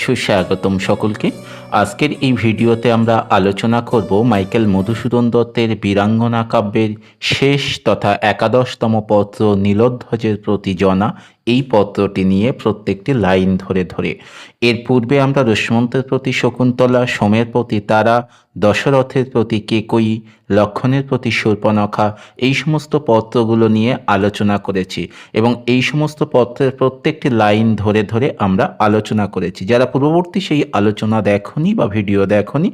সুস্বাগতম সকলকে। আজকের এই ভিডিওতে আমরা আলোচনা করব মাইকেল মধুসূদন দত্তের বীরাঙ্গনা কাব্যের শেষ তথা একাদশতম পত্র নীলোধ্বজের প্রতি জনা, এই পত্রটি নিয়ে প্রত্যেকটি লাইন ধরে ধরে। এর পূর্বে আমরা ঋষ্মন্তের প্রতি শকুন্তলা, সোমের প্রতি তারা, দশরথের প্রতি কেকয়ী, লক্ষণের প্রতি শূর্পণখা, এই সমস্ত পত্রগুলো নিয়ে আলোচনা করেছি এবং এই সমস্ত পত্রের প্রত্যেকটি লাইন ধরে ধরে আমরা আলোচনা করেছি। যারা পূর্ববর্তী সেই আলোচনা দেখনি বা ভিডিও দেখনি,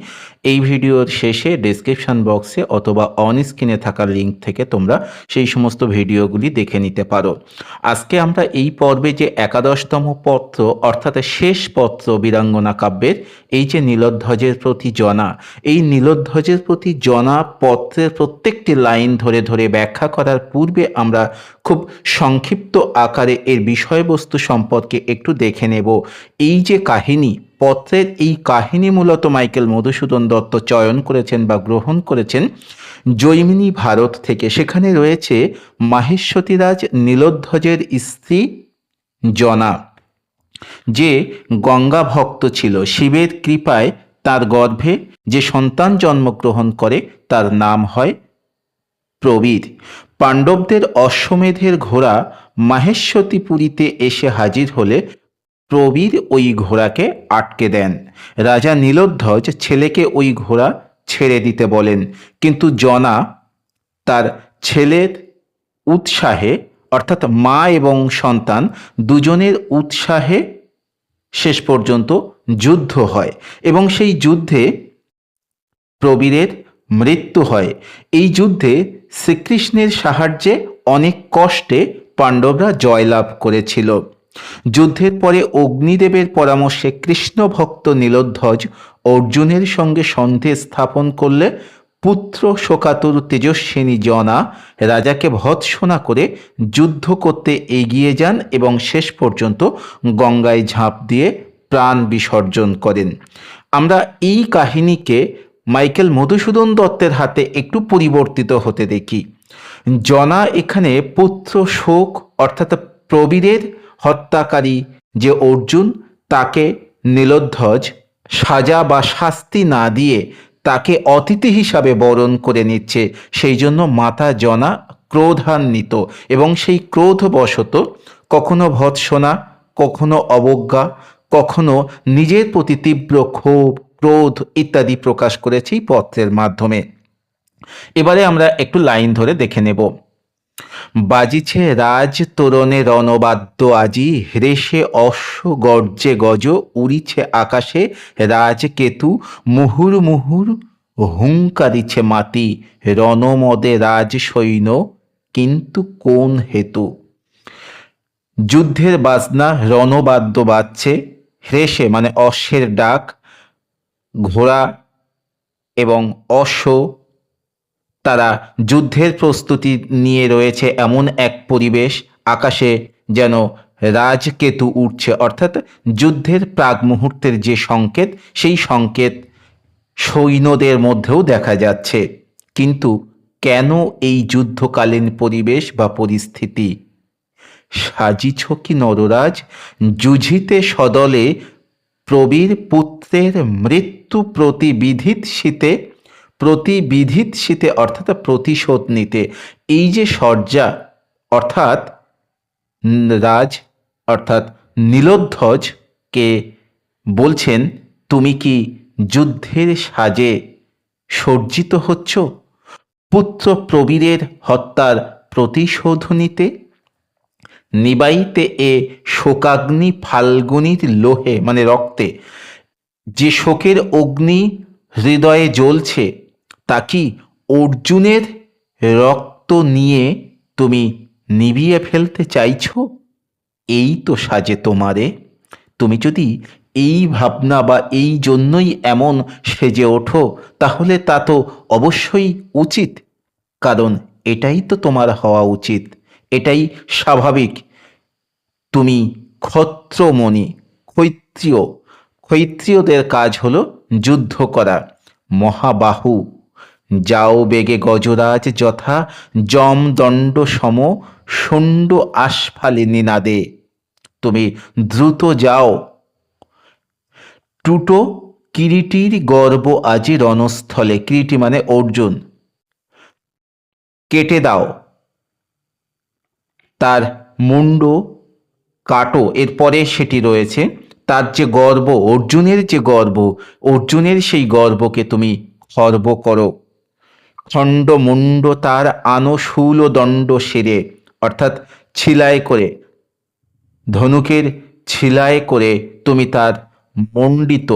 এই ভিডিওর শেষে ডেসক্রিপশন বক্সে অথবা অন স্ক্রিনে থাকা লিঙ্ক থেকে তোমরা সেই সমস্ত ভিডিওগুলি দেখে নিতে পারো। আজকে আমরা এই পর্বে যে একাদশতম পত্র অর্থাৎ শেষ পত্র বীরাঙ্গনা কাব্যের, এই যে নীলোধ্বজের প্রতি জনা, এই নীলোধ্বজের প্রতি জনা পত্রের প্রত্যেকটি লাইন ধরে ধরে ব্যাখ্যা করার পূর্বে আমরা খুব সংক্ষিপ্ত আকারে এর বিষয়বস্তু সম্পর্কে একটু দেখে নেব। এই যে কাহিনী, পত্রের এই কাহিনী মূলত মাইকেল মধুসূদন দত্ত চয়ন করেছেন বা গ্রহণ করেছেন জৈমিনী ভারত থেকে। সেখানে রয়েছে মাহেশ্বতীরাজ নীলোধ্বজের স্ত্রী জনা, যে গঙ্গা ভক্ত ছিল। শিবের কৃপায় তার গর্ভে যে সন্তান জন্মগ্রহণ করে তার নাম হয় প্রবীর। পাণ্ডবদের অশ্বমেধের ঘোড়া মাহেশ্বতীপুরীতে এসে হাজির হলে প্রবীর ওই ঘোড়াকে আটকে দেন। রাজা নীলোধ্বজ ছেলেকে ওই ঘোড়া ছেড়ে দিতে বলেন, কিন্তু জনা তার ছেলের উৎসাহে, অর্থাৎ মা এবং সন্তান দুজনের উৎসাহে শেষ পর্যন্ত যুদ্ধ হয় এবং সেই যুদ্ধে প্রবীরের মৃত্যু হয়। এই যুদ্ধে শ্রীকৃষ্ণের সাহায্যে অনেক কষ্টে পাণ্ডবরা জয়লাভ করেছিল। যুদ্ধের পরে অগ্নিদেবের পরামর্শে কৃষ্ণ ভক্ত নীলোধ্বজ অর্জুনের সঙ্গে সন্ধি স্থাপন করলে পুত্র শোকাতুর তেজস্বিনী জনা রাজাকে ভৎসনা করে যুদ্ধ করতে এগিয়ে যান এবং শেষ পর্যন্ত গঙ্গায় ঝাঁপ দিয়ে প্রাণ বিসর্জন করেন। আমরা এই কাহিনীকে মাইকেল মধুসূদন দত্তের হাতে একটু পরিবর্তিত হতে দেখি। জনা এখানে পুত্র শোক অর্থাৎ প্রবীরের হত্যাকারী যে অর্জুন, তাকে নীলোধ্বজ সাজা বা শাস্তি না দিয়ে তাকে অতিথি হিসাবে বরণ করে নিচ্ছে। সেই জন্য মাতা জনা ক্রোধান্বিত এবং সেই ক্রোধবশত কখনো ভৎসনা, কখনো অবজ্ঞা, কখনো নিজের প্রতি তীব্র ক্ষোভ, ক্রোধ ইত্যাদি প্রকাশ করেছে এই পত্রের মাধ্যমে। এবারে আমরা একটু লাইন ধরে দেখে নেব। বাজিছে রাজ তোরণে রণবাদ্য আজি, হ্রেষে অশ্ব গর্জে গজ, উড়িছে আকাশে রাজকেতু, মুহুর মুহুর হুঙ্কারিছে মাতি, রণমদে রাজ সৈন্য কিন্তু কোন হেতু। যুদ্ধের বাজনা, রণবাদ্য বাজছে, হ্রেষে মানে অশ্বের ডাক, ঘোড়া এবং অশ্ব তারা যুদ্ধের প্রস্তুতি নিয়ে রয়েছে এমন এক পরিবেশ। আকাশে যেন রাজকেতু উঠছে, অর্থাৎ যুদ্ধের প্রাক মুহূর্তের যে সংকেত, সেই সংকেত সৈন্যদের মধ্যেও দেখা যাচ্ছে। কিন্তু কেন এই যুদ্ধকালীন পরিবেশ বা পরিস্থিতি? সাজিছ কি নররাজ যুঝিতে সদলে, প্রবীর পুত্রের মৃত্যু প্রতিবিধিত শীতে, প্রতিবিধিত শীতে অর্থাৎ প্রতিশোধ নিতে। এই যে সজ্জা, অর্থাৎ রাজ অর্থাৎ নীলোধ্বজকে বলছেন, তুমি কি যুদ্ধের সাজে সজ্জিত হচ্ছ পুত্র প্রবীরের হত্যার প্রতিশোধ নিতে? নিবাইতে এ শোকাগ্নি ফাল্গুনীর লোহে মানে রক্তে, যে শোকের অগ্নি হৃদয়ে জ্বলছে তা কি অর্জুনের রক্ত নিয়ে তুমি নিভিয়ে ফেলতে চাইছ? এই তো সাজে তোমারে। তুমি যদি এই ভাবনা বা এই জন্যই এমন সেজে ওঠো, তাহলে তা তো অবশ্যই উচিত, কারণ এটাই তো তোমার হওয়া উচিত, এটাই স্বাভাবিক। তুমি ক্ষত্রমণি, ক্ষত্রিয়, ক্ষত্রিয়দের কাজ হলো যুদ্ধ করা। মহাবাহু যাও বেগে গজরাজ যথা, যম দণ্ড সম শুণ্ড আস্ফালে নিনাদে। তুমি দ্রুত যাও, টুটো কিরীটির গর্ব আজি রণস্থলে, কিরীটি মানে অর্জুন, কেটে দাও তার মুন্ড, কাটো, এরপরে সেটি রয়েছে তার যে গর্ব, অর্জুনের যে গর্ব, অর্জুনের সেই গর্বকে তুমি খর্ব করো। খণ্ড মুন্ড তার আনশূল দণ্ড সেরে, অর্থাৎ ছিলাই করে, ধনুকের ছিলাই করে তুমি তার মণ্ডিত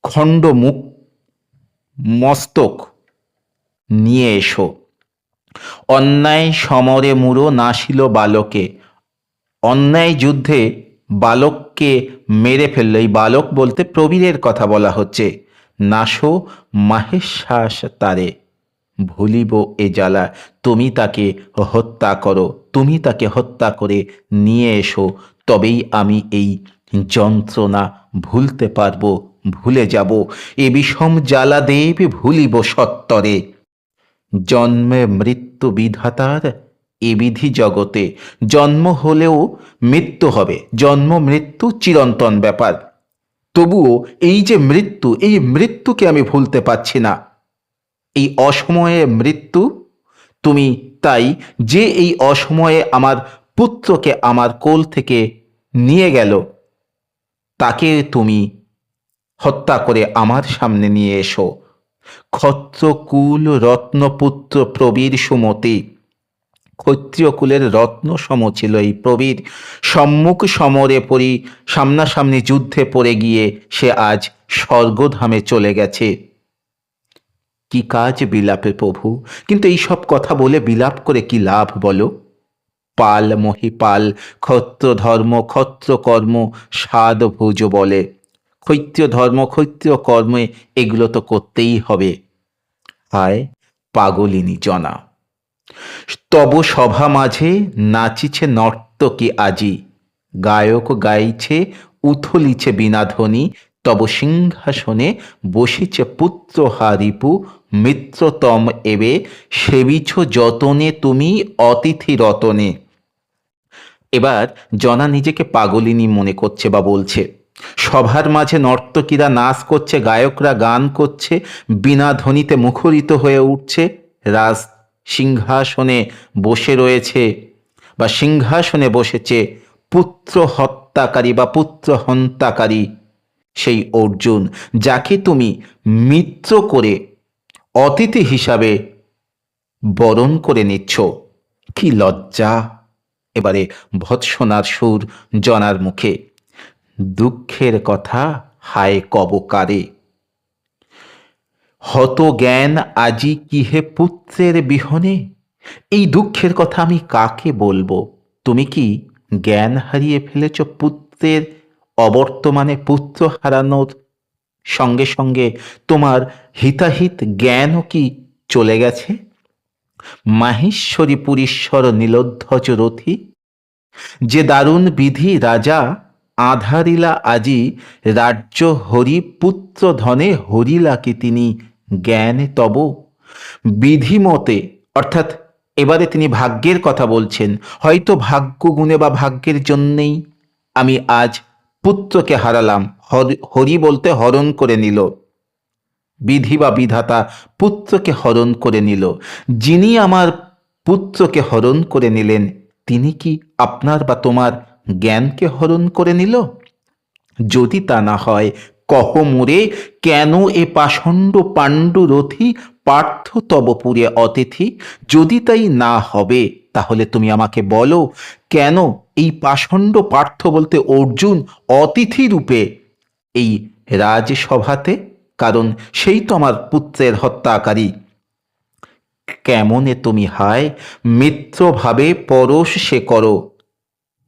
খণ্ড মুখ মস্তক নিয়ে এসো। অন্যায় সমরে মূঢ় নাশিল বালকে, অন্যায় যুদ্ধে বালককে মেরে ফেলল, এই বালক বলতে প্রবীরের কথা বলা হচ্ছে। নাশো মাহেশ্বাস তারে, ভুলিব এ জ্বালা, তুমি তাকে হত্যা করো, তুমি তাকে হত্যা করে নিয়ে এসো, তবেই আমি এই যন্ত্রণা ভুলতে পারবো, ভুলে যাব এ বিষম জ্বালা দেব ভুলিব সত্তরে। জন্মে মৃত্যু বিধাতার এ বিধি জগতে, জন্ম হলেও মৃত্যু হবে, জন্ম মৃত্যু চিরন্তন ব্যাপার, তবুও এই যে মৃত্যু, এই মৃত্যুকে আমি ভুলতে পারছি না। এই অসময়ে মৃত্যু, তুমি তাই যে এই অসময়ে আমার পুত্রকে আমার কোল থেকে নিয়ে গেল, তাকে তুমি হত্যা করে আমার সামনে নিয়ে এসো। ক্ষত্রকুল রত্নপুত্র প্রবীর সুমতি, ক্ষত্রিয় কুলের রত্ন সম ছিল এই প্রবীর, সম্মুখ সমরে সামনাসামনি যুদ্ধে পড়ে গিয়ে সে আজ স্বর্গধামে চলে গেছে। কি কাজ বিলাপে প্রভু, কিন্তু এই সব কথা বলে বিলাপ করে কি লাভ বলো? পাল মহিপাল, ক্ষত্র ধর্ম ক্ষত্র কর্ম সাদ ভুজ বলে, ক্ষত্রিয় ধর্ম ক্ষত্রিয় কর্মে এগুলো তো করতেই হবে। হায় পাগলিনী জনা, তব সভা মাঝে নাচিছে নর্তকী আজি, গায়ক গাইছে উথলিছে বিনাধ্বনি, তব সিংহাসনে বসিছে পুত্র হারিপু, মিত্রতম এবে সেবিছ যতনে তুমি অতিথি রতনে। এবার জনা নিজেকে পাগলিনী মনে করছে বা বলছে, সভার মাঝে নর্তকীরা নাচ করছে, গায়করা গান করছে, বিনা ধ্বনিতে মুখরিত হয়ে উঠছে, রাজ সিংহাসনে বসে রয়েছে বা সিংহাসনে বসেছে পুত্র হত্যাকারী বা পুত্র হন্তাকারী সেই অর্জুন, যাকে তুমি মিত্র করে অতিথি হিসাবে বরণ করে নিচ্ছ। কি লজ্জা! এবারে ভৎসনার সুর জনার মুখে, দুঃখের কথা হায় কবকারে, হত জ্ঞান আজি কি হে পুত্রের বিহনে, এই দুঃখের কথা আমি কাকে বলবো? তুমি কি জ্ঞান হারিয়ে ফেলেছ পুত্রের অবর্তমানে? পুত্র হারানোর সঙ্গে সঙ্গে তোমার হিতাহিত জ্ঞানও কি চলে গেছে? মাহেশ্বরী পুরীশ্বর নীলোধ্বজ রথী, যে দারুণ বিধি রাজা আধারিলা আজি, রাজ্য হরি পুত্র ধনে হরিলা কি তিনি জ্ঞানে তব। বিধিমতে, অর্থাৎ এবারে তিনি ভাগ্যের কথা বলছেন, হয়তো ভাগ্য গুণে বা ভাগ্যের জন্যেই আমি আজ পুত্রকে হারালাম, হরি বলতে হরণ করে নিল, বিধি বা বিধাতা পুত্রকে হরণ করে নিল। যিনি আমার পুত্রকে হরণ করে নিলেন, তিনি কি আপনার বা তোমার জ্ঞানকে হরণ করে নিল? যদি তা না হয়, কহ মোরে কেন এ পাষণ্ড পাণ্ডু রথী, পার্থ তবপুরে অতিথি। যদি তাই না হবে, তাহলে তুমি আমাকে বলো, কেন এই পাষণ্ড পার্থ বলতে অর্জুন অতিথি রূপে এই রাজসভাতে? কারণ সেই তো আমার পুত্রের হত্যাকারী। কেমনে তুমি হায় মিত্রভাবে পরশ সে করো,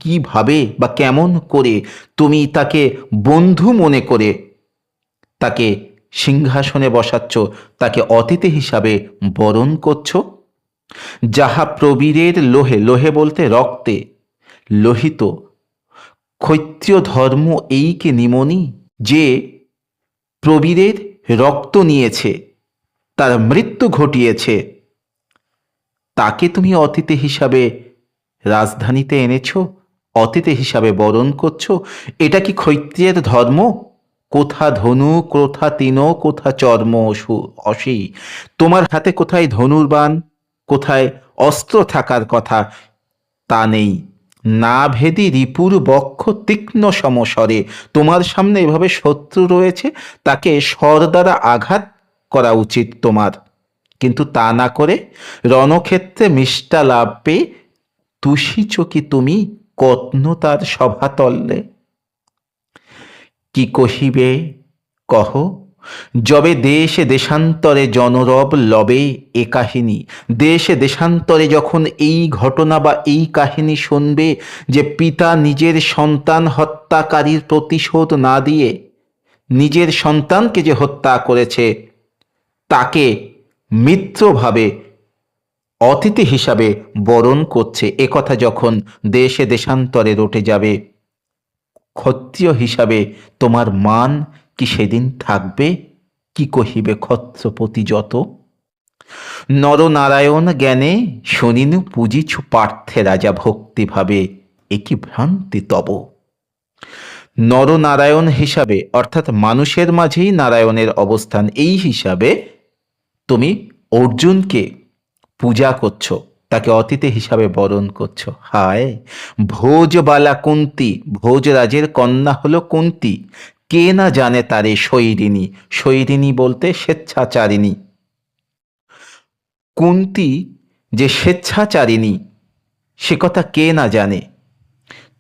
কিভাবে বা কেমন করে তুমি তাকে বন্ধু মনে করে তাকে সিংহাসনে বসাচ্ছ, তাকে অতিথি হিসাবে বরণ করছো? যাহা প্রবীরের লোহে, লোহে বলতে রক্তে লোহিত, ক্ষত্রিয় ধর্ম এই কি নিমনি, যে প্রবীরের রক্ত নিয়েছে, তার মৃত্যু ঘটিয়েছে, তাকে তুমি অতিথি হিসাবে রাজধানীতে এনেছো, অতিথি হিসাবে বরণ করছো? এটা কি ক্ষত্রিয়ের ধর্ম? কোথা ধনু, কোথা তিন, কোথা চর্ম অসি। তোমার হাতে কোথায় ধনুর্বাণ, কোথায় অস্ত্র থাকার কথা, তা নেই। না ভেদি রিপুর বক্ষ তীক্ষ্ণ সমস্বরে। তোমার সামনে এভাবে শত্রু রয়েছে, তাকে স্বর দ্বারা আঘাত করা উচিত তোমার, কিন্তু তা না করে রণক্ষেত্রে মিষ্টা লাভ পেয়ে তুষি চকি তুমি কত্ন তার সভাতলে। কি কহিবে কহ, যবে দেশে দেশান্তরে জনরব লবে এ কাহিনী। দেশে দেশান্তরে যখন এই ঘটনা বা এই কাহিনী শুনবে যে পিতা নিজের সন্তান হত্যাকারীর প্রতিশোধ না দিয়ে নিজের সন্তানকে যে হত্যা করেছে তাকে মিত্রভাবে অতিথি হিসাবে বরণ করছে, একথা যখন দেশে দেশান্তরে রটে যাবে, ক্ষত্রিয় হিসাবে তোমার মান কি সেদিন থাকবে? কি কহিবে ক্ষত্রপতি যত। নরনারায়ণ জ্ঞানে শুনিনু পুজিছু পার্থে রাজা ভক্তিভাবে, এ কি ভ্রান্তি তব। নরনারায়ণ হিসাবে অর্থাৎ মানুষের মাঝেই নারায়ণের অবস্থান, এই হিসাবে তুমি অর্জুনকে পূজা করছো, তাকে অতিথি হিসাবে বরণ করছো। হায়, ভোজবালা কুন্তি, ভোজরাজের কন্যা হলো কুন্তি, কে না জানে তারে শৈরিনী। শৈরিনী বলতে স্বেচ্ছাচারিণী। কুন্তি যে স্বেচ্ছাচারিণী সে কথা কে না জানে।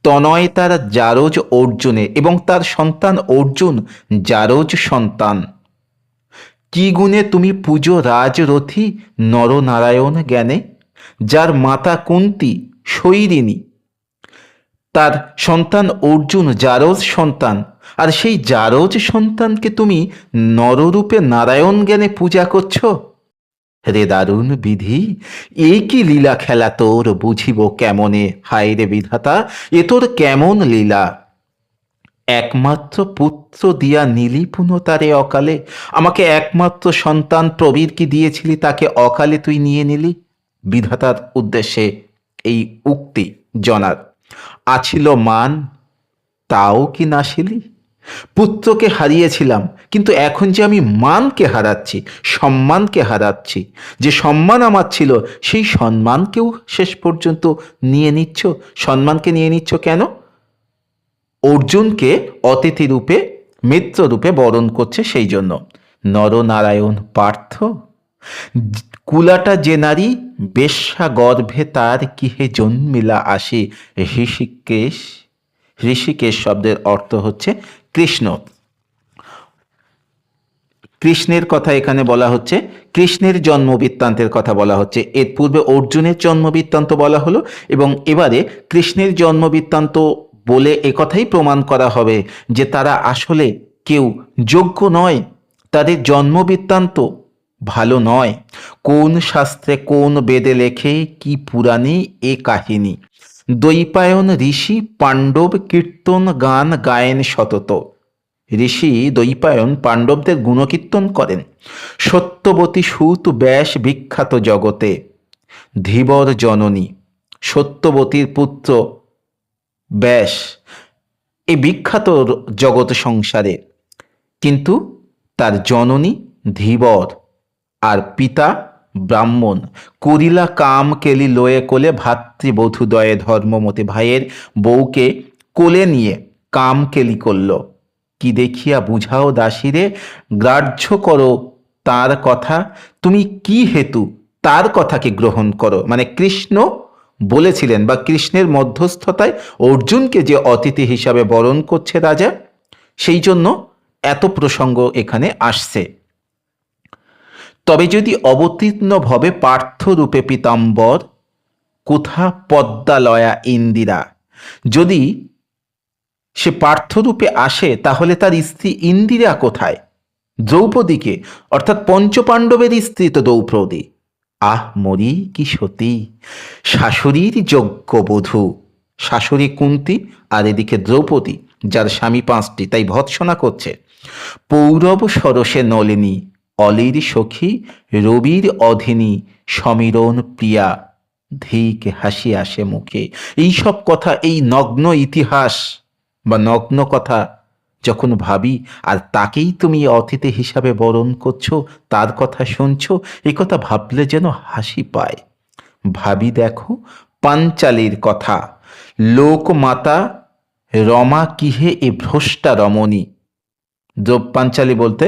তনয় তার জারজ অর্জুনে, এবং তার সন্তান অর্জুন জারজ সন্তান। কি গুণে তুমি পূজো রাজরথী নরনারায়ণ জ্ঞানে, যার মাতা কুন্তি শৈরিনী, তার সন্তান অর্জুন জারজ সন্তান, আর সেই জারজ সন্তানকে তুমি নররূপে নারায়ণ জ্ঞানে পূজা করছো। রে দারুণ বিধি, এ কি লীলা খেলা তোর, বুঝিব কেমনে। হায় রে বিধাতা, এ তোর কেমন লীলা। একমাত্র পুত্র দিয়া নিলি পুনতারে অকালে, আমাকে একমাত্র সন্তান প্রবীর কি দিয়েছিলি, তাকে অকালে তুই নিয়ে নিলি। বিধাতার উদ্দেশ্যে এই উক্তি জনার। আছিল মান, তাও কি নাশিলি। পুত্রকে হারিয়েছিলাম, কিন্তু এখন যে আমি মানকে হারাচ্ছি, সম্মানকে হারাচ্ছি, যে সম্মান আমার ছিল সেই সম্মানকেও শেষ পর্যন্ত নিয়ে নিচ্ছ। সম্মানকে নিয়ে নিচ্ছ কেন? অর্জুনকে অতিথি রূপে মিত্র রূপে বরণ করছে সেই জন্য। নরনারায়ণ পার্থ, কুলাটা যে নারী বেশ্যা গর্ভে তার কিহে জন্মিলা আসে। ঋষিকেশ, ঋষিকেশ শব্দের অর্থ হচ্ছে কৃষ্ণ। কৃষ্ণের কথা এখানে বলা হচ্ছে, কৃষ্ণের জন্ম বৃত্তান্তের কথা বলা হচ্ছে। এর পূর্বে অর্জুনের জন্ম বৃত্তান্ত বলা হলো, এবং এবারে কৃষ্ণের জন্ম বৃত্তান্ত বলে একথাই প্রমাণ করা হবে যে তারা আসলে কেউ যোগ্য নয়, তাদের জন্ম বৃত্তান্ত ভালো নয়। কোন শাস্ত্রে কোন বেদে লেখে কি পুরাণে এ কাহিনী। দ্বৈপায়ন ঋষি পাণ্ডব কীর্তন গান গায়েন সতত। ঋষি দ্বৈপায়ন পাণ্ডবদের গুণকীর্তন করেন। সত্যবতী সুত ব্যাস বিখ্যাত জগতে, ধীবর জননী। সত্যবতীর পুত্র ব্যাস এই বিখ্যাত জগৎ সংসারে, কিন্তু তার জননী ধীবর আর পিতা ব্রাহ্মণ। করিলা কাম কেলি লয়ে কোলে, ভাতৃবধূদয়ে ধর্মমতে। ভাইয়ের বউকে কোলে নিয়ে কাম কেলি করল। কি দেখিয়া বুঝাও দাসীরে, গ্রাহ্য করো তার কথা। তুমি কি হেতু তার কথাকে গ্রহণ করো। মানে কৃষ্ণ বলেছিলেন, বা কৃষ্ণের মধ্যস্থতায় অর্জুনকে যে অতিথি হিসাবে বরণ করছে রাজা, সেই জন্য এত প্রসঙ্গ এখানে আসছে। তবে যদি অবতীর্ণ ভবে পার্থরূপে পীতাম্বর, কোথা পদ্মালয়া ইন্দিরা। যদি সে পার্থরূপে আসে তাহলে তার স্ত্রী ইন্দিরা কোথায়? দ্রৌপদীকে, অর্থাৎ পঞ্চপাণ্ডবের স্ত্রী তো দ্রৌপদী। আহ মরি কি সতী, শাশুড়ির যোগ্য বধূ। শাশুড়ি কুন্তি, আর এদিকে দ্রৌপদী যার স্বামী 5টি, তাই ভৎসনা করছে। পৌরব সরসে নলিনী, অলির সখী রবির অধিনী, সমীরণ প্রিয়া, ধিক হাসি আসে মুখে। এই সব কথা, এই নগ্ন ইতিহাস বা নগ্ন কথা যখন ভাবি আর তাকেই তুমি অতিথি হিসাবে বরণ করছো, তার কথা শুনছো, এ কথা ভাবলে যেন হাসি পায়। ভাবি দেখো পাঞ্চালীর কথা, লোকমাতা রমা কিহে এ ভ্রষ্টা রমণী। পাঞ্চালী বলতে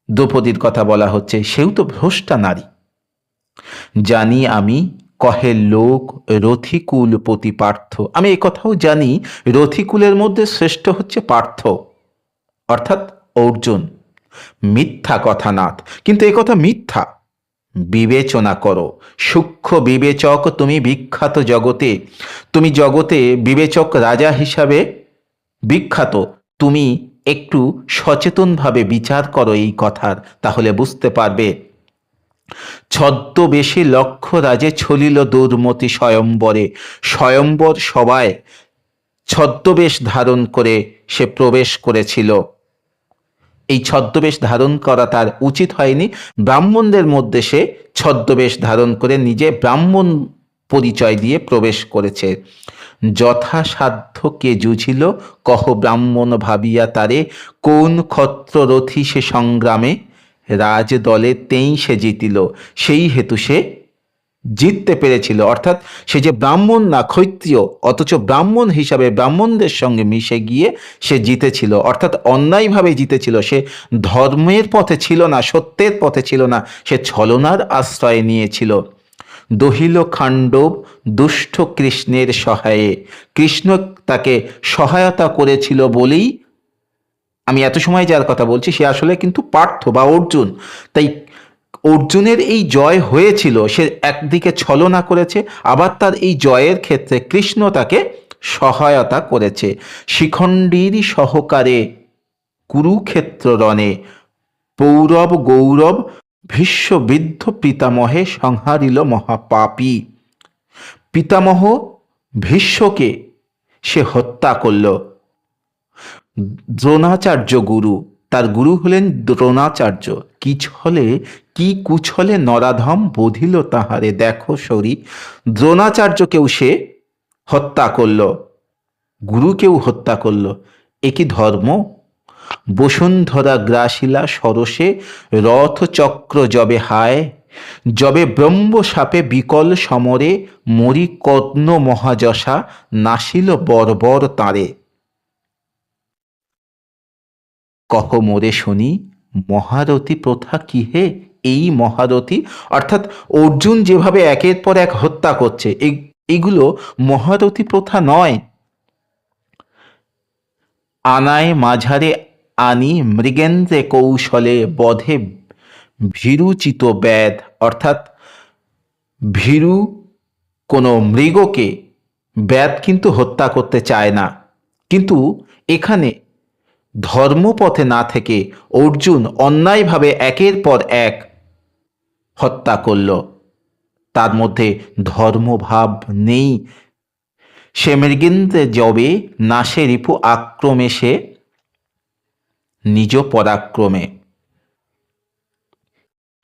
দ্রৌপদীর কথা বলা হচ্ছে, সেও তো ভ্রষ্টা নারী। জানি আমি কহে লোক রথিকুল পতি পার্থ, আমি এ কথাও জানি রথিকুলের মধ্যে শ্রেষ্ঠ হচ্ছে পার্থ অর্থাৎ অর্জুন। মিথ্যা কথা নাথ, কিন্তু এ কথা মিথ্যা। বিবেচনা করো, সূক্ষ্ম বিবেচক তুমি বিখ্যাত জগতে, তুমি জগতে বিবেচক রাজা হিসাবে বিখ্যাত। তুমি একটু সচেতনভাবে বিচার করো এই কথার, তাহলে বুঝতে পারবে। ছদ্মবেশে লক্ষ রাজে ছলিল দুর্মতি স্বয়ম্বরে, স্বয়ম্বর সভায় ছদ্মবেশ ধারণ করে সে প্রবেশ করেছিল। এই ছদ্মবেশ ধারণ করা তার উচিত হয়নি। ব্রাহ্মণদের মধ্যে সে ছদ্মবেশ ধারণ করে নিজে ব্রাহ্মণ পরিচয় দিয়ে প্রবেশ করেছে। যথাসাধ্য কে জুঝিল কহ ব্রাহ্মণ ভাবিয়া তারে, কোন ক্ষত্ররথী সে সংগ্রামে রাজ দলে তেই সে জিতিল। সেই হেতু সে জিততে পেরেছিল, অর্থাৎ সে যে ব্রাহ্মণ না ক্ষত্রিয়, অথচ ব্রাহ্মণ হিসাবে ব্রাহ্মণদের সঙ্গে মিশে গিয়ে সে জিতেছিল, অর্থাৎ অন্যায়ভাবে জিতেছিল। সে ধর্মের পথে ছিল না, সত্যের পথে ছিল না, সে ছলনার আশ্রয় নিয়েছিল। দহিল খাণ্ডব দুষ্ট কৃষ্ণের সহায়ে, কৃষ্ণ তাকে সহায়তা করেছিল বলেই আমি এত সময় যার কথা বলছি সে আসলে কিন্তু পার্থ বা অর্জুন। তাই অর্জুনের এই জয় হয়েছিল, সে একদিকে ছলনা করেছে, আবার তার এই জয়ের ক্ষেত্রে কৃষ্ণ তাকে সহায়তা করেছে। শিখণ্ডীর সহকারে কুরুক্ষেত্র রণে, পৌরব গৌরব ভীষ্মবৃদ্ধ পিতামহে সংহারিল মহাপাপী। পিতামহ ভীষ্মকে সে হত্যা করল। দ্রোণাচার্য গুরু, তার গুরু হলেন দ্রোণাচার্য। কি ছলে কি কুছলে নরাধম বোধিল তাহারে, দেখো সরি, দ্রোণাচার্যকেও সে হত্যা করল, গুরুকেও হত্যা করল। এ কি ধর্ম? বসুন্ধরা গ্রাসিলা সরসে রথ চক্র যবে হায়, যবে ব্রহ্ম সাপে বিকল সমরে মরি কর্ণ মহাযশা নাসিল বর্বর তাঁরে। কহ মোরে শুনি মহারথী প্রথা কি হে। এই মহারথী অর্থাৎ অর্জুন যেভাবে একের পর এক হত্যা করছে, এগুলো মহারথী প্রথা নয়। আনায় মাঝারে আনি মৃগেন্দ্রে কৌশলে বধে ভীরুচিত ব্যাধ, অর্থাৎ ভীরু কোনো মৃগকে ব্যাধ কিন্তু হত্যা করতে চায় না, কিন্তু এখানে ধর্মপথে না থেকে অর্জুন অন্যায়ভাবে একের পর এক হত্যা করল, তার মধ্যে ধর্মভাব নেই। সে মৃগেন্দ্রে যবে নাশে রিপু আক্রমে সে নিজ পরাক্রমে।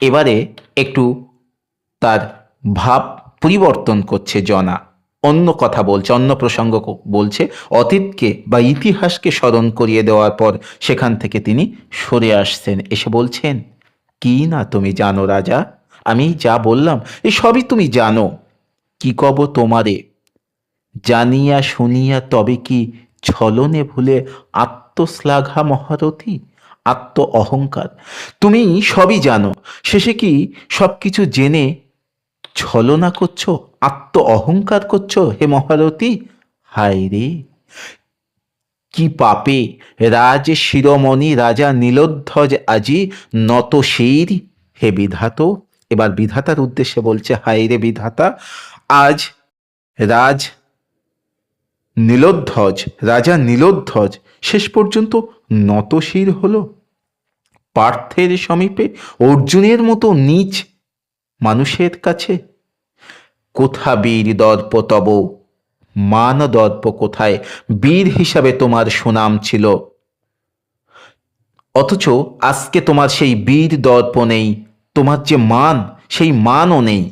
এবারে একটু তার ভাব পরিবর্তন করছে জনা, অন্য কথা বলছে, অন্য প্রসঙ্গ বলছে। অতীতকে বা ইতিহাসকে স্মরণ করিয়ে দেওয়ার পর সেখান থেকে তিনি সরে আসছেন, এসে বলছেন, কি না তুমি জানো রাজা, আমি যা বললাম এ সবই তুমি জানো। কি কব তোমারে, জানিয়া শুনিয়া তবে কি ছলনে ভুলে আত্মশ্লাঘা মহারথী, আত্ম অহংকার। তুমি সবই জানো, শেষে কি সব কিছু জেনে ছলনা করছো, আত্ম অহংকার করছো হে মহারথী। হায় রে, কি পাপে রাজ শিরোমণি রাজা নীলোধ্বজ আজি নত শির হে বিধাত। এবার বিধাতার উদ্দেশ্যে বলছে, হায় রে বিধাতা, আজ রাজ নীলোধ্বজ, রাজা নীলোধ্বজ শেষ পর্যন্ত নতশির হলো পার্থের সমীপে, অর্জুনের মতো নীচ মানুষের কাছে। কোথা বীর দর্প তব, মান দর্প কোথায়, বীর হিসাবে তোমার সুনাম ছিল, অথচ আজকে তোমার সেই বীর দর্প নেই, তোমার যে মান সেই মানও নেই।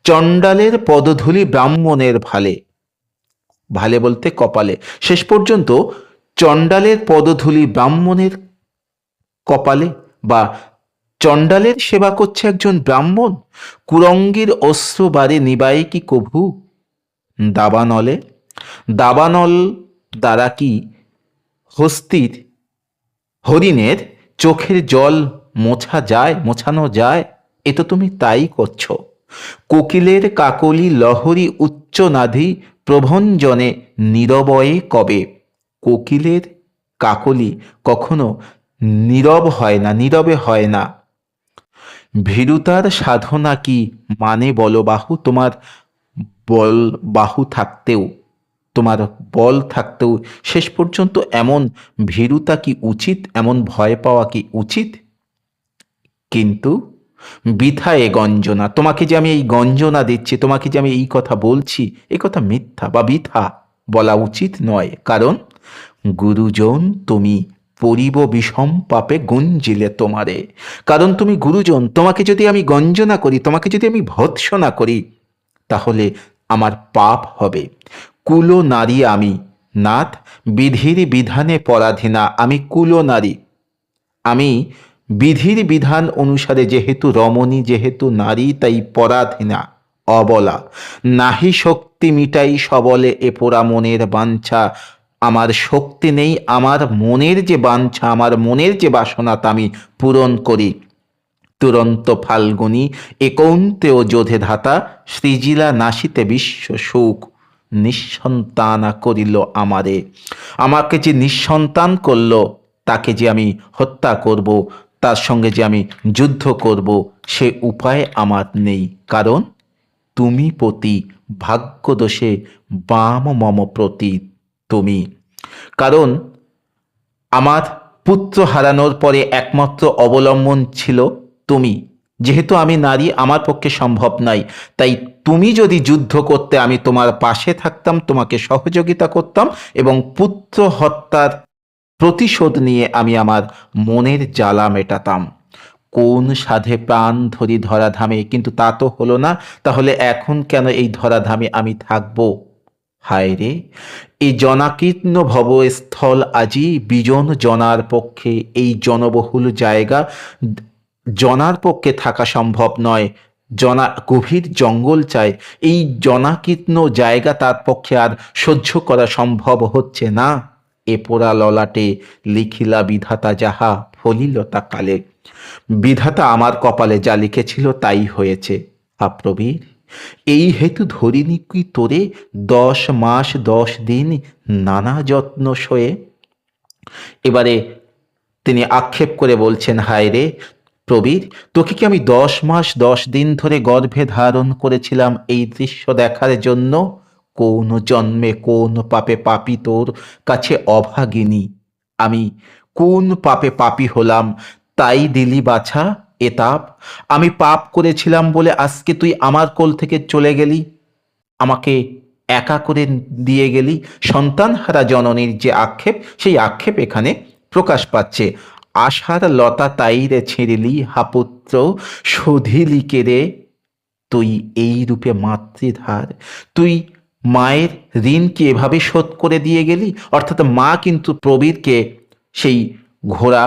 চণ্ডালের পদধূলি ব্রাহ্মণের ভালে, ভালে বলতে কপালে। শেষ পর্যন্ত চণ্ডালের পদধূলি ব্রাহ্মণের কপালে, বা চণ্ডালের সেবা করছে একজন ব্রাহ্মণ? কুরঙ্গীর অশ্রু বারে নিবায়ে কি কভু দাবানলে? দাবানল দ্বারা কি হস্তির হরিণের চোখের জল মোছানো যায়? এ তো তুমি তাই করছো। কোকিলের কাকলি লহরী উচ্চনাধি প্রভঞ্জনে নীরবয়ে কবে? কোকিলের কাকলি কখনো নীরবে হয় না। ভীরুতার সাধনা কি মানে বলো বাহু? বল বাহু থাকতেও, তোমার বল থাকতেও শেষ পর্যন্ত এমন ভীরুতা কি উচিত? এমন ভয় পাওয়া কি উচিত? কিন্তু বৃথা এ গঞ্জনা। তোমাকে যে আমি এই গঞ্জনা দিচ্ছি, তোমাকে যে আমি এই কথা বলছি, এ কথা মিথ্যা বা বৃথা বলা উচিত নয়। কারণ গুরুজন তুমি, পরিব বিষম পাপে গুঞ্জিলে তোমারে। কারণ তুমি গুরুজন, তোমাকে যদি আমি গঞ্জনা করি, তোমাকে যদি আমি ভৎসনা করি, তাহলে আমার পাপ হবে। কুল নারী আমি, নাথ, বিধির বিধানে পরাধীনা। আমি কুল নারী, আমি বিধির বিধান অনুসারে যেহেতু রমণী, যেহেতু নারী, তাই পরাধীনা, অবলা। নাহি শক্তি মিটাই সবলে এ পোড়া মনের বাঞ্ছা। আমার শক্তি নেই, আমার মনের যে বাঞ্ছা, আমার মনের যে বাসনা, তা আমি পূরণ করি। তুরন্ত ফাল্গুনী একৌন্তেও যোধে ধাতা, সৃজিলা নাসিতে বিশ্ব সুখ। নিঃসন্তানা করিল আমারে, আমাকে যে নিঃসন্তান করল, তাকে যে আমি হত্যা করব, তার সঙ্গে যে আমি যুদ্ধ করব, সে উপায় আমার নেই। কারণ তুমি পতি ভাগ্যদোষে বাম মম প্রতি তুমি। কারণ আমার পুত্র হারানোর পরে একমাত্র অবলম্বন ছিল তুমি। যেহেতু আমি নারী, আমার পক্ষে সম্ভব নাই, তাই তুমি যদি যুদ্ধ করতে, আমি তোমার পাশে থাকতাম, তোমাকে সহযোগিতা করতাম, এবং পুত্র হত্যার প্রতিশোধ নিয়ে আমি আমার মনের জ্বালা মেটাতাম। কোন সাধে প্রাণ ধরি ধরাধামে, কিন্তু তা তো হলো না। তাহলে এখন কেন এই ধরাধামে আমি থাকবো? হায় রে, এই জনাকীর্ণ ভবস্থল আজি বিজন জনার পক্ষে, এই জনবহুল জায়গা জনার পক্ষে থাকা সম্ভব নয়। গভীর জঙ্গল চাই, এই জনাকীর্ণ জায়গা তার পক্ষে আর সহ্য করা সম্ভব হচ্ছে না। এ পোড়া ললাটে লিখিলা বিধাতা যাহা, ফলিলতা কালে। বিধাতা আমার কপালে যা লিখেছিল তাই হয়েছে। প্রবীর, এই হেতু ধরিনি কি তোরে 10 মাস 10 দিন নানা যত্ন সয়ে? এবারে তিনি আক্ষেপ করে বলছেন, হায় রে প্রবীর, তোকে কি আমি 10 মাস 10 দিন ধরে গর্ভে ধারণ করেছিলাম এই দৃশ্য দেখার জন্য? কোন জন্মে কোন পাপে পাপী তোর কাছে অভাগিনী? আমি কোন পাপে পাপী হলাম, তাই দিলি বাছা এ তাপ? আমি পাপ করেছিলাম বলে আজকে তুই আমার কোল থেকে চলে গেলি, আমাকে একা করে দিয়ে গেলি। সন্তানহারা জননীর যে আক্ষেপ, সেই আক্ষেপ এখানে প্রকাশ পাচ্ছে। আশার লতা তাইরে ছিঁড়িলি, হাপুত্র শোধিলি কেড়ে। তুই এই রূপে মাতৃধার, তুই মায়ের ঋণ কি এভাবে শোধ করে দিয়ে গেলি? অর্থাৎ মা কিন্তু প্রবীরকে সেই ঘোড়া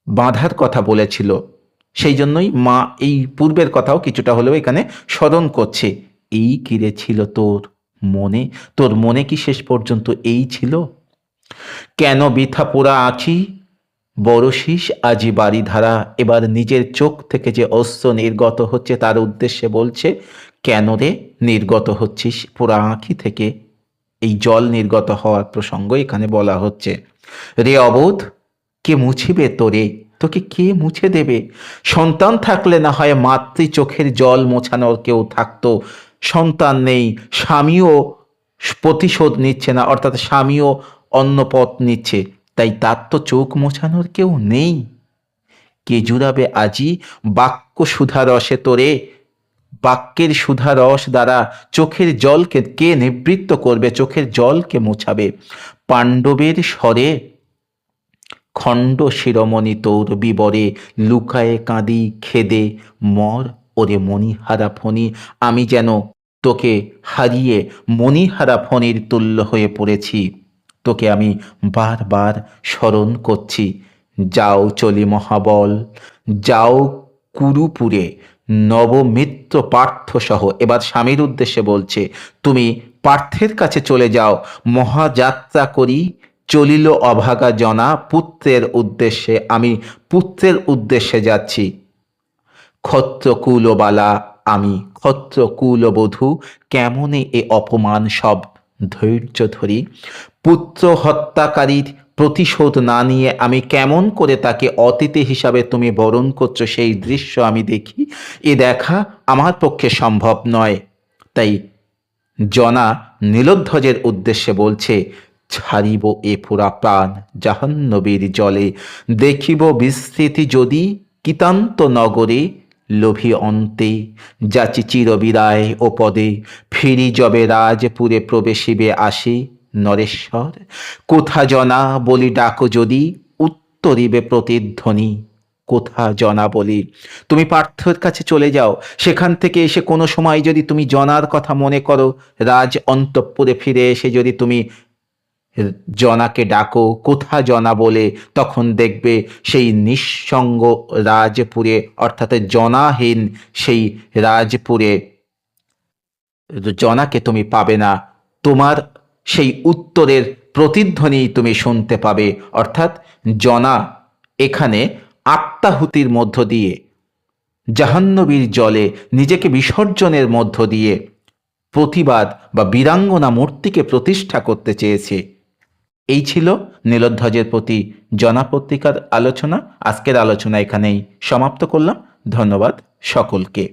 বাঁধার কথা বলেছিল, সেই জন্যই মা এই পূর্বের কথাও কিছুটা হলেও এখানে স্মরণ করছে। এই কিরে ছিল তোর মনে? তোর মনে কি শেষ পর্যন্ত এই ছিল? কেন বৃথা পোড়া আঁখি বরশিস আজি বাড়ি ধারা? এবার নিজের চোখ থেকে যে অশ্রু নির্গত হচ্ছে, তার উদ্দেশ্যে বলছে, কেন রে নির্গত হচ্ছিস পোড়া আঁখি থেকে? এই জল নির্গত হওয়ার প্রসঙ্গ এখানে বলা হচ্ছে। রে অবোধ, কে মুছিবে তোরে? তোকে কে মুছে দেবে? সন্তান থাকলে না হয় মাতৃ চোখের জল মোছানোর কেউ থাকতো। সন্তান নেই, স্বামীও প্রতিশোধ নিচ্ছে না, অর্থাৎ স্বামীও অন্য পথ নিচ্ছে, তাই তার তো চোখ মোছানোর কেউ নেই। কে জুড়াবে আজি বাক্য সুধা রসে তোরে? বাক্যের সুধা রস দ্বারা চোখের জলকে কে নিবৃত্ত করবে? চোখের জলকে মোছাবে? পাণ্ডবের স্বরে খণ্ড শিরোমণি তোর বিবরে, লুকায়ে কাঁদি খেদে মর ওরে মণিহারা ফণি। আমি যেন তোকে হারিয়ে মণিহারা ফণির তুল্য হয়ে পড়েছি। তোকে আমি বারবার স্মরণ করছি। যাও চলি মহাবল, যাও কুরুপুরে, নবমিত্র পার্থ সহ। এবার স্বামীর উদ্দেশ্যে বলছে, তুমি পার্থের কাছে চলে যাও, মহাযাত্রা করি চলিল অভাগা জনা, পুত্রের উদ্দেশ্যে, আমি পুত্রের উদ্দেশ্যে যাচ্ছি। ক্ষত্রকুলবালা আমি, ক্ষত্রকুলবধূ, কেমনে এ অপমান সব ধৈর্য ধরি। পুত্র হত্যাকারীর প্রতিশোধ না নিয়ে আমি কেমন করে তাকে অতিথি হিসাবে তুমি বরণ করছো সেই দৃশ্য আমি দেখি। এ দেখা আমার পক্ষে সম্ভব নয়। তাই জনা নীলোধ্বজের উদ্দেশ্যে বলছে, ছাড়িব এ পুরা প্রাণ জাহ্নবীর জলে, দেখিব বিস্তৃতি যদি কিতান্ত নগরে, লোভী অন্তে যাচি চিরবিদায় ও পদে, ফিরি যবে রাজপুরে প্রবেশিবে আসি নরেশ্বর, কোথা জনা বলি ডাকো যদি, উত্তরিবে প্রতিধ্বনি। কোথা জনা বলি, তুমি পার্থের কাছে চলে যাও, সেখান থেকে এসে কোনো সময় যদি তুমি জনার কথা মনে করো, রাজ অন্তঃপুরে ফিরে এসে যদি তুমি জনাকে ডাকো কোথা জনা বলে, তখন দেখবে সেই নিঃসঙ্গ রাজপুরে, অর্থাৎ জনাহীন সেই রাজপুরে জনাকে তুমি পাবে না। তোমার সেই উত্তরের প্রতিধ্বনি তুমি শুনতে পাবে। অর্থাৎ জনা এখানে আত্মাহুতির মধ্য দিয়ে, জাহ্নবীর জলে নিজেকে বিসর্জনের মধ্য দিয়ে প্রতিবাদ বা বীরাঙ্গনা মূর্তিকে প্রতিষ্ঠা করতে চেয়েছে। এই ছিল নীলোধ্বজের প্রতি জনা পত্রিকার আলোচনা। আজকের আলোচনা এখানেই সমাপ্ত করলাম। ধন্যবাদ সকলকে।